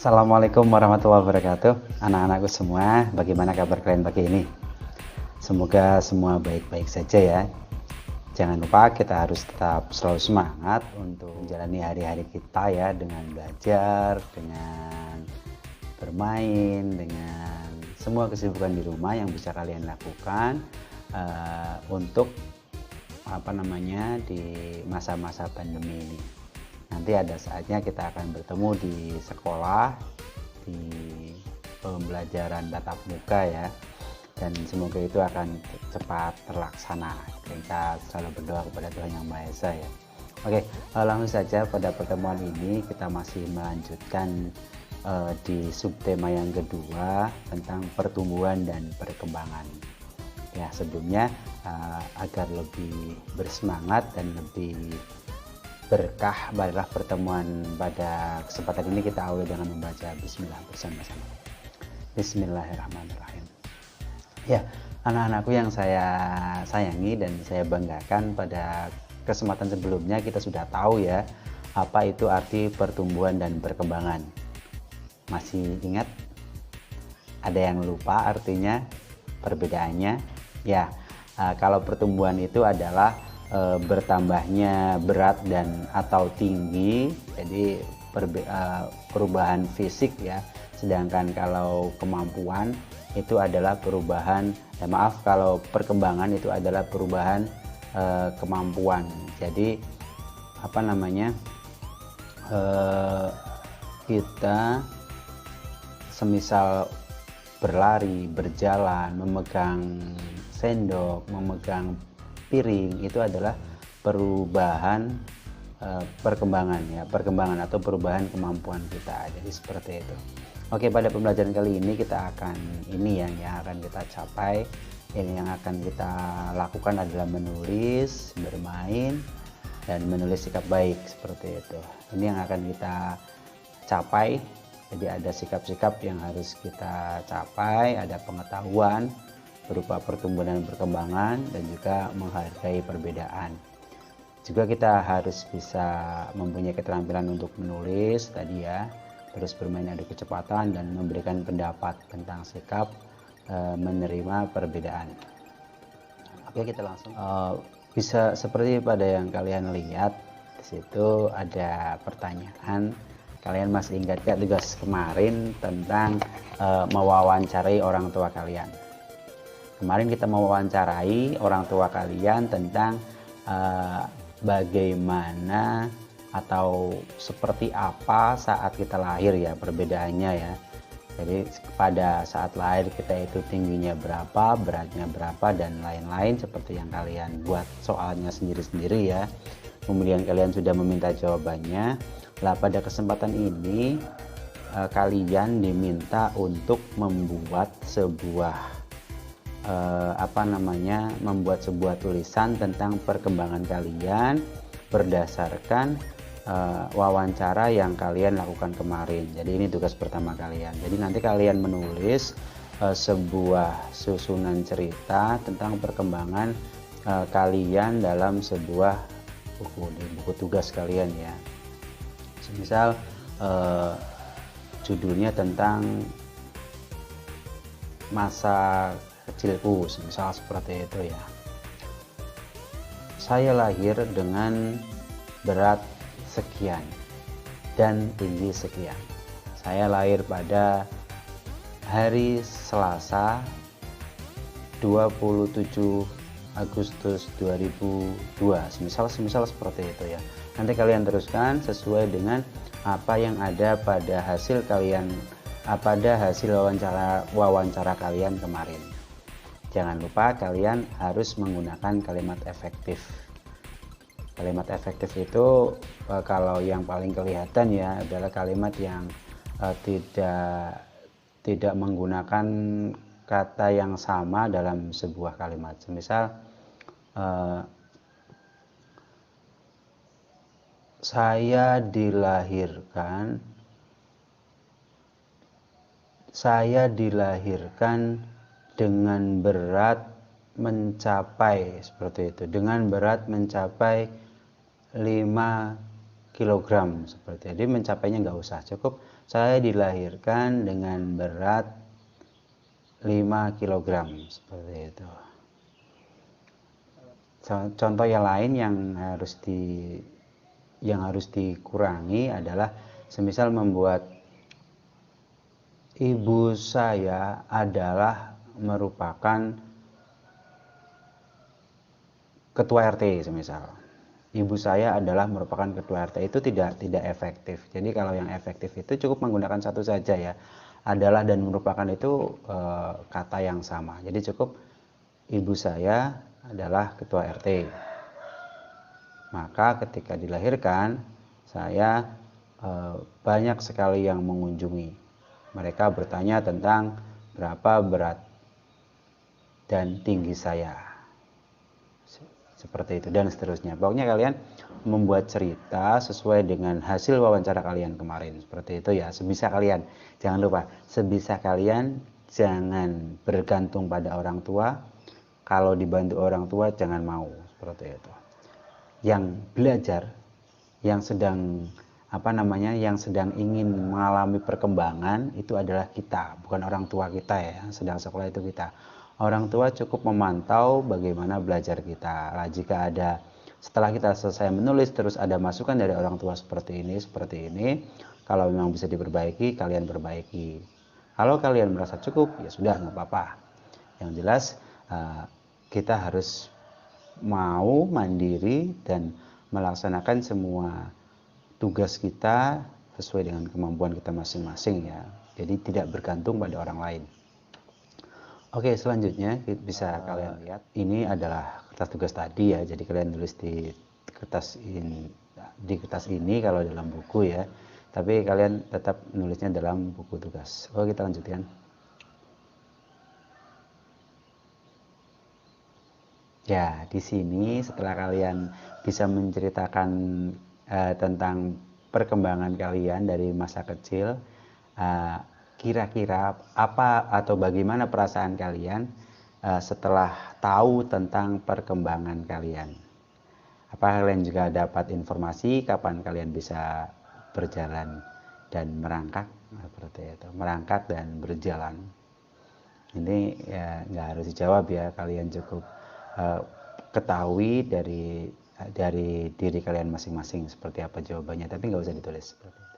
Assalamualaikum warahmatullahi wabarakatuh. Anak-anakku semua, bagaimana kabar kalian pagi ini? Semoga semua baik-baik saja ya. Jangan lupa kita harus tetap selalu semangat untuk menjalani hari-hari kita ya, dengan belajar, dengan bermain, dengan semua kesibukan di rumah yang bisa kalian lakukan untuk di masa-masa pandemi ini. Nanti ada saatnya kita akan bertemu di sekolah, di pembelajaran tatap muka ya, dan semoga itu akan cepat terlaksana. Kita selalu berdoa kepada Tuhan Yang Maha Esa ya. Oke, langsung saja pada pertemuan ini kita masih melanjutkan di subtema yang kedua tentang pertumbuhan dan perkembangan. Ya, sebelumnya agar lebih bersemangat dan lebih berkah, marilah pertemuan pada kesempatan ini kita awali dengan membaca Bismillah bersama-sama. Bismillahirrahmanirrahim. Ya, anak-anakku yang saya sayangi dan saya banggakan, pada kesempatan sebelumnya kita sudah tahu ya apa itu arti pertumbuhan dan perkembangan. Masih ingat? Ada yang lupa artinya, perbedaannya? Ya, kalau pertumbuhan itu adalah bertambahnya berat dan atau tinggi, jadi perubahan fisik ya. Sedangkan kalau kemampuan itu adalah perubahan, kalau perkembangan itu adalah perubahan kemampuan. Jadi kita semisal berlari, berjalan, memegang sendok, memegang piring, itu adalah perubahan perkembangan atau perubahan kemampuan kita. Jadi seperti itu. Oke, pada pembelajaran kali ini kita akan yang akan kita capai, yang akan kita lakukan adalah menulis, bermain, dan menulis sikap baik, seperti itu. Ini yang akan kita capai. Jadi ada sikap-sikap yang harus kita capai, ada pengetahuan berupa pertumbuhan dan perkembangan, dan juga menghargai perbedaan. Juga kita harus bisa mempunyai keterampilan untuk menulis tadi ya, terus bermain adu kecepatan dan memberikan pendapat tentang sikap menerima perbedaan. Oke, kita langsung bisa seperti pada yang kalian lihat di situ ada pertanyaan. Kalian masih ingat gak tugas kemarin tentang mewawancarai orang tua kalian? Kemarin kita mewawancarai orang tua kalian tentang bagaimana atau seperti apa saat kita lahir ya, perbedaannya ya. Jadi pada saat lahir kita itu tingginya berapa, beratnya berapa, dan lain-lain, seperti yang kalian buat soalnya sendiri-sendiri ya. Kemudian kalian sudah meminta jawabannya. Lah pada kesempatan ini kalian diminta untuk membuat sebuah membuat sebuah tulisan tentang perkembangan kalian berdasarkan wawancara yang kalian lakukan kemarin. Jadi ini tugas pertama kalian. Jadi nanti kalian menulis sebuah susunan cerita tentang perkembangan kalian dalam sebuah buku tugas kalian ya. Misal judulnya tentang masa kecilku, misal seperti itu ya. Saya lahir dengan berat sekian dan tinggi sekian. Saya lahir pada hari Selasa 27 Agustus 2002. Semisal seperti itu ya. Nanti kalian teruskan sesuai dengan apa yang ada pada hasil wawancara kalian kemarin. Jangan lupa kalian harus menggunakan kalimat efektif. Kalimat efektif itu kalau yang paling kelihatan ya adalah kalimat yang tidak menggunakan kata yang sama dalam sebuah kalimat. Semisal saya dilahirkan dengan berat mencapai seperti itu, dengan berat mencapai 5 kg seperti itu. Jadi mencapainya nggak usah, cukup saya dilahirkan dengan berat 5 kg, seperti itu. Contoh yang lain yang harus dikurangi adalah semisal membuat ibu saya adalah merupakan ketua RT semisal. Ibu saya adalah merupakan ketua RT, itu tidak efektif. Jadi kalau yang efektif itu cukup menggunakan satu saja ya. Adalah dan merupakan itu kata yang sama. Jadi cukup ibu saya adalah ketua RT. Maka ketika dilahirkan saya banyak sekali yang mengunjungi. Mereka bertanya tentang berapa berat dan tinggi saya, seperti itu dan seterusnya. Pokoknya kalian membuat cerita sesuai dengan hasil wawancara kalian kemarin, seperti itu ya. Sebisa kalian, jangan lupa, sebisa kalian jangan bergantung pada orang tua. Kalau dibantu orang tua jangan mau, seperti itu. Yang belajar, yang sedang yang sedang ingin mengalami perkembangan itu adalah kita, bukan orang tua kita ya. Yang sedang sekolah itu kita. Orang tua cukup memantau bagaimana belajar kita. Lah, jika ada setelah kita selesai menulis terus ada masukan dari orang tua seperti ini, kalau memang bisa diperbaiki, kalian perbaiki. Kalau kalian merasa cukup, ya sudah, nggak apa-apa. Yang jelas kita harus mau mandiri dan melaksanakan semua tugas kita sesuai dengan kemampuan kita masing-masing ya. Jadi tidak bergantung pada orang lain. Oke, selanjutnya bisa kalian lihat, ini adalah kertas tugas tadi ya. Jadi kalian tulis di kertas ini kalau dalam buku ya. Tapi kalian tetap nulisnya dalam buku tugas. Oke, kita lanjutkan. Ya, di sini setelah kalian bisa menceritakan tentang perkembangan kalian dari masa kecil, kira-kira apa atau bagaimana perasaan kalian setelah tahu tentang perkembangan kalian? Apa kalian juga dapat informasi kapan kalian bisa berjalan dan merangkak, seperti itu, merangkak dan berjalan? Ini ya nggak harus dijawab ya, kalian cukup ketahui dari diri kalian masing-masing seperti apa jawabannya, tapi nggak usah ditulis seperti itu.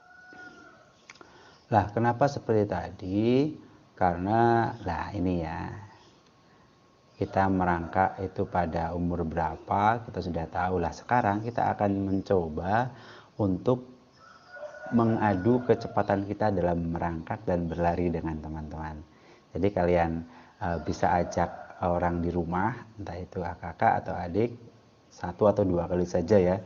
Lah, kenapa seperti tadi? Karena ini ya, kita merangkak itu pada umur berapa kita sudah tahu. Lah, sekarang kita akan mencoba untuk mengadu kecepatan kita dalam merangkak dan berlari dengan teman-teman. Jadi kalian bisa ajak orang di rumah, entah itu kakak atau adik, 1 atau 2 kali saja ya,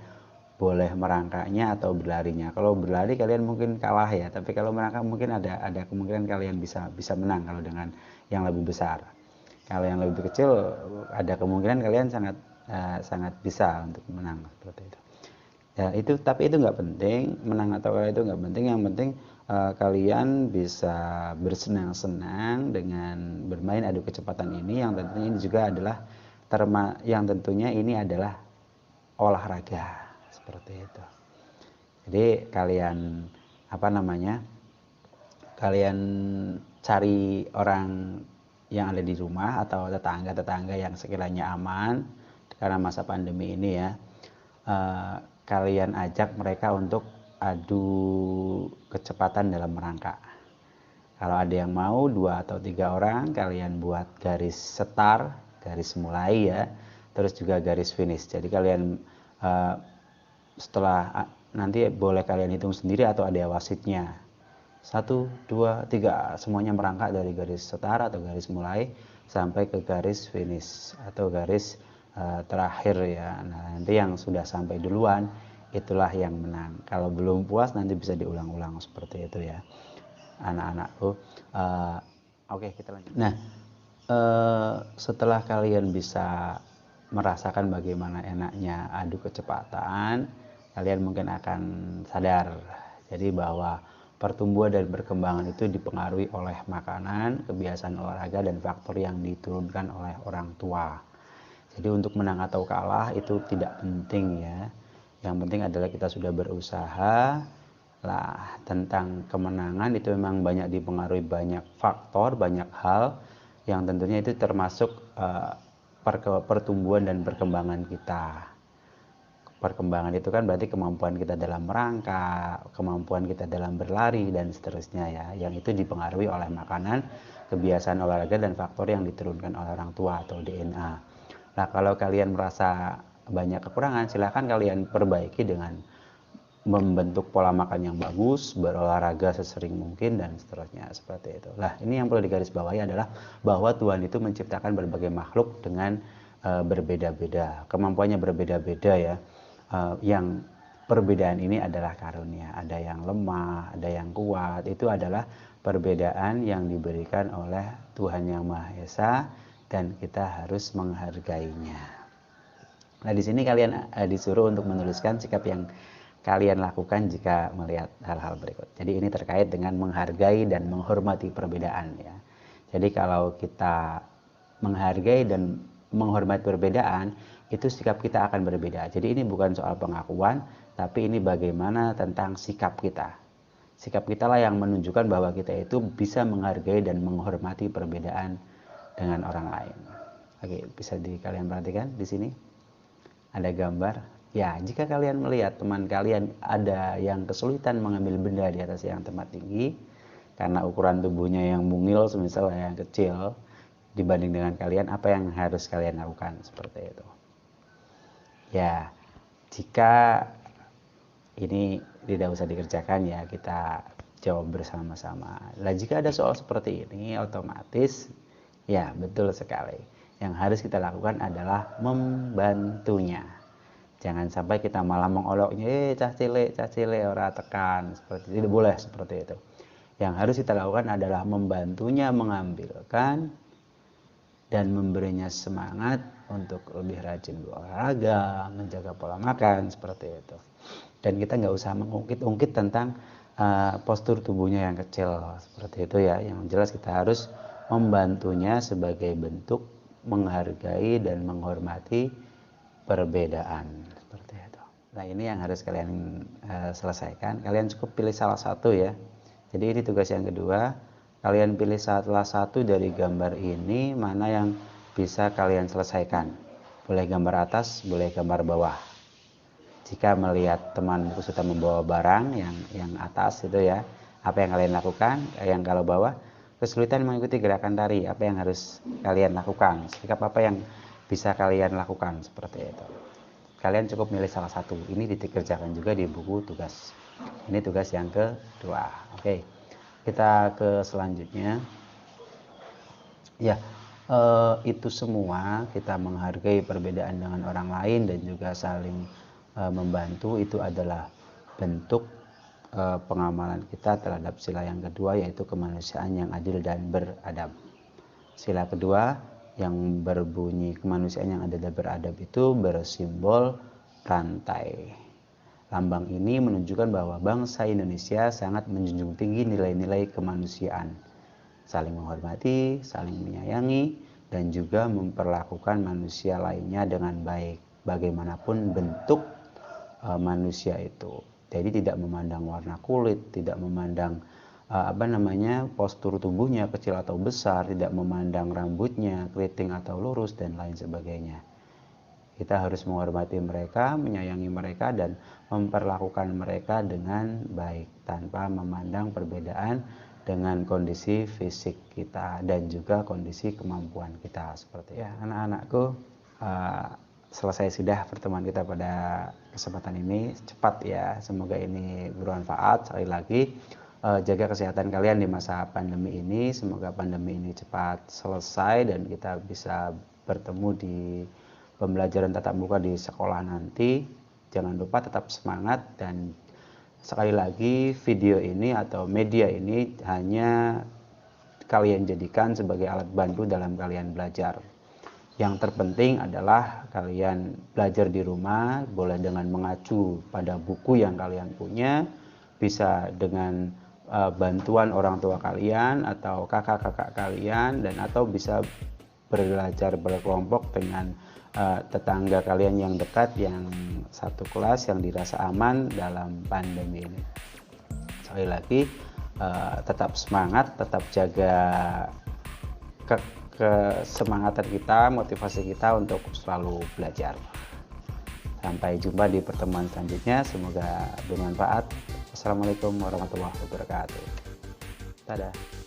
boleh merangkaknya atau berlarinya. Kalau berlari kalian mungkin kalah ya, tapi kalau merangkak mungkin ada kemungkinan kalian bisa menang kalau dengan yang lebih besar. Kalau yang lebih kecil ada kemungkinan kalian sangat bisa untuk menang, seperti itu. Ya, tapi itu nggak penting, menang atau kalah itu nggak penting. Yang penting kalian bisa bersenang-senang dengan bermain adu kecepatan ini, yang tentunya ini juga adalah tentunya ini adalah olahraga, seperti itu. Jadi kalian kalian cari orang yang ada di rumah atau tetangga-tetangga yang sekiranya aman karena masa pandemi ini ya. Kalian ajak mereka untuk adu kecepatan dalam merangkak. Kalau ada yang mau 2 atau 3 orang, kalian buat garis start, garis mulai ya, terus juga garis finish. Jadi kalian setelah nanti boleh kalian hitung sendiri atau ada wasitnya. 1, 2, 3, semuanya merangkak dari garis start atau garis mulai sampai ke garis finish atau garis terakhir ya. Nah, nanti yang sudah sampai duluan itulah yang menang. Kalau belum puas nanti bisa diulang-ulang, seperti itu ya anak-anakku. Oke, kita lanjut. Nah, setelah kalian bisa merasakan bagaimana enaknya adu kecepatan, kalian mungkin akan sadar jadi bahwa pertumbuhan dan perkembangan itu dipengaruhi oleh makanan, kebiasaan olahraga, dan faktor yang diturunkan oleh orang tua. Jadi untuk menang atau kalah itu tidak penting ya. Yang penting adalah kita sudah berusaha Lah, tentang kemenangan itu memang banyak dipengaruhi banyak faktor, banyak hal yang tentunya itu termasuk pertumbuhan dan perkembangan kita. Perkembangan itu kan berarti kemampuan kita dalam merangkak, kemampuan kita dalam berlari dan seterusnya ya, yang itu dipengaruhi oleh makanan, kebiasaan olahraga dan faktor yang diturunkan oleh orang tua atau DNA. Nah, kalau kalian merasa banyak kekurangan, silahkan kalian perbaiki dengan membentuk pola makan yang bagus, berolahraga sesering mungkin dan seterusnya seperti itu. Nah, ini yang perlu digarisbawahi adalah bahwa Tuhan itu menciptakan berbagai makhluk dengan berbeda-beda, kemampuannya berbeda-beda ya. Yang perbedaan ini adalah karunia. Ada yang lemah, ada yang kuat. Itu adalah perbedaan yang diberikan oleh Tuhan Yang Maha Esa dan kita harus menghargainya. Nah, di sini kalian disuruh untuk menuliskan sikap yang kalian lakukan jika melihat hal-hal berikut. Jadi ini terkait dengan menghargai dan menghormati perbedaan ya. Jadi kalau kita menghargai dan menghormati perbedaan, itu sikap kita akan berbeda. Jadi ini bukan soal pengakuan, tapi ini bagaimana tentang sikap kita. Sikap kita lah yang menunjukkan bahwa kita itu bisa menghargai dan menghormati perbedaan dengan orang lain. Oke, bisa kalian perhatikan di sini ada gambar. Ya, jika kalian melihat teman kalian ada yang kesulitan mengambil benda di atas yang tempat tinggi karena ukuran tubuhnya yang mungil, misalnya yang kecil dibanding dengan kalian, apa yang harus kalian lakukan seperti itu? Ya, jika ini tidak usah dikerjakan ya, kita jawab bersama-sama. Nah, jika ada soal seperti ini, otomatis ya betul sekali. Yang harus kita lakukan adalah membantunya. Jangan sampai kita malah mengoloknya, cah cilik ora tekan, seperti itu. Tidak boleh seperti itu. Yang harus kita lakukan adalah membantunya mengambilkan dan memberinya semangat untuk lebih rajin berolahraga, menjaga pola makan, seperti itu. Dan kita nggak usah mengungkit-ungkit tentang postur tubuhnya yang kecil, seperti itu ya. Yang jelas kita harus membantunya sebagai bentuk menghargai dan menghormati perbedaan, seperti itu. Nah, ini yang harus kalian selesaikan. Kalian cukup pilih salah satu ya. Jadi ini tugas yang kedua. Kalian pilih salah satu dari gambar ini, mana yang bisa kalian selesaikan. Boleh gambar atas, boleh gambar bawah. Jika melihat teman sudah membawa barang yang atas itu ya, apa yang kalian lakukan? Yang kalau bawah, kesulitan mengikuti gerakan tari, apa yang harus kalian lakukan? Sikap apa yang bisa kalian lakukan? Seperti itu. Kalian cukup milih salah satu. Ini dikerjakan juga di buku tugas. Ini tugas yang kedua. Oke, kita ke selanjutnya. Ya, itu semua kita menghargai perbedaan dengan orang lain dan juga saling membantu, itu adalah bentuk pengamalan kita terhadap sila yang kedua, yaitu kemanusiaan yang adil dan beradab. Sila kedua yang berbunyi kemanusiaan yang adil dan beradab itu bersimbol rantai. Lambang ini menunjukkan bahwa bangsa Indonesia sangat menjunjung tinggi nilai-nilai kemanusiaan, saling menghormati, saling menyayangi, dan juga memperlakukan manusia lainnya dengan baik, bagaimanapun bentuk manusia itu. Jadi tidak memandang warna kulit, tidak memandang postur tubuhnya kecil atau besar, tidak memandang rambutnya keriting atau lurus dan lain sebagainya. Kita harus menghormati mereka, menyayangi mereka, dan memperlakukan mereka dengan baik tanpa memandang perbedaan dengan kondisi fisik kita dan juga kondisi kemampuan kita. Seperti ya, anak-anakku, selesai sudah pertemuan kita pada kesempatan ini. Cepat ya, semoga ini bermanfaat. Sekali lagi, jaga kesehatan kalian di masa pandemi ini. Semoga pandemi ini cepat selesai dan kita bisa bertemu di pembelajaran tatap muka di sekolah nanti. Jangan lupa tetap semangat, dan sekali lagi video ini atau media ini hanya kalian jadikan sebagai alat bantu dalam kalian belajar. Yang terpenting adalah kalian belajar di rumah, boleh dengan mengacu pada buku yang kalian punya, bisa dengan bantuan orang tua kalian atau kakak-kakak kalian, dan atau bisa belajar berkelompok dengan tetangga kalian yang dekat, yang satu kelas, yang dirasa aman dalam pandemi ini. sekali lagi tetap semangat, tetap jaga kesemangatan kita, motivasi kita untuk selalu belajar. Sampai jumpa di pertemuan selanjutnya, semoga bermanfaat. Assalamualaikum warahmatullahi wabarakatuh. Dadah.